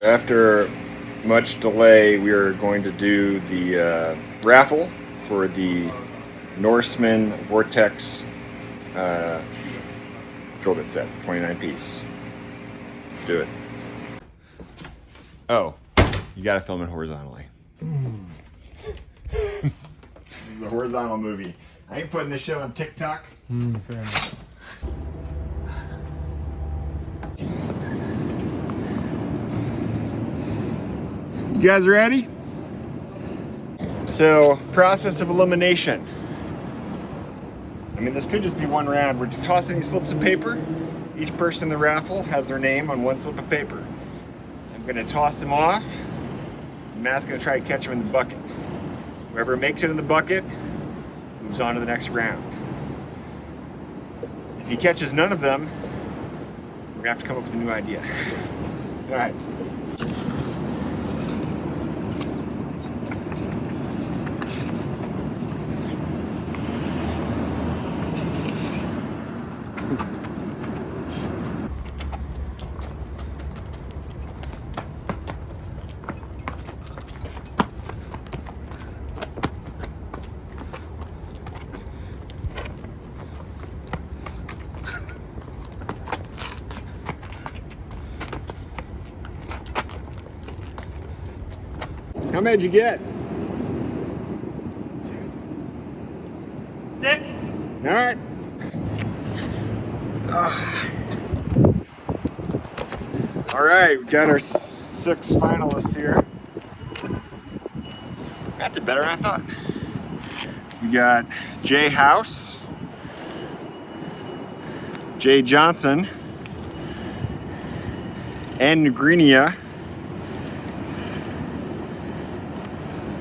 After much delay, we are going to do the raffle for the Norseman Vortex drill bit set, 29 piece. Let's do it. Oh, you gotta film it horizontally. This is a horizontal movie. I ain't putting this shit on TikTok. Fair enough. You guys ready? So, process of elimination. I mean, this could just be one round. We're tossing these slips of paper. Each person in the raffle has their name on one slip of paper. I'm gonna toss them off. Matt's gonna try to catch them in the bucket. Whoever makes it in the bucket moves on to the next round. If he catches none of them, we're gonna have to come up with a new idea. All right. How many did you get? 6. All right. All right, we got our 6 finalists here. That did better than I thought. We got Jay House, Jay Johnson, N. Negrinia,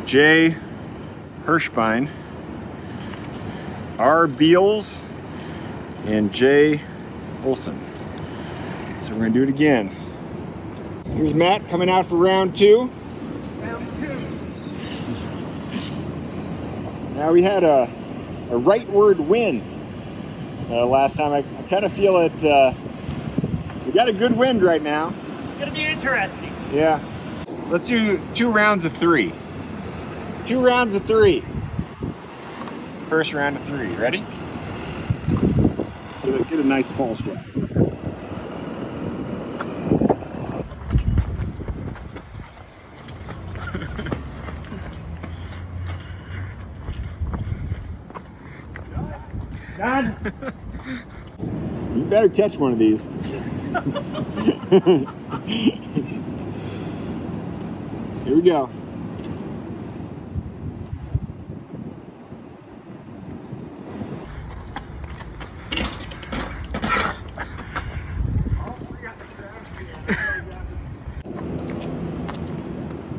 Jay Hirschbein, R. Beals, and Jay Olson. So we're gonna do it again. Here's Matt coming out for round 2. Round 2. Now we had a rightward win last time. I kind of feel it. We got a good wind right now. It's gonna be interesting. Yeah. Let's do 2 rounds of 3. 2 rounds of 3. First round of 3. Ready? Get a nice fall shot. Done. You better catch one of these. Here we go.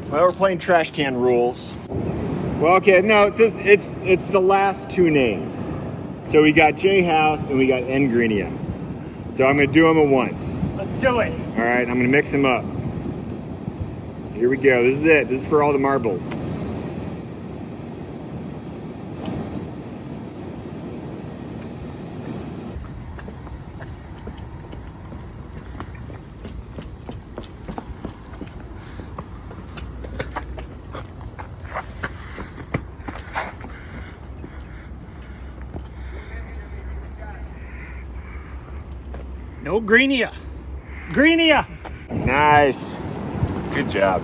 Well, we're playing trash can rules. Well, okay, no, it says it's the last 2 names. So we got Jay House and we got N. Greenia. So I'm gonna do them at once. Let's do it. All right, I'm gonna mix them up. Here we go. This is it. This is for all the marbles. No Greenia. Greenia. Nice. Good job.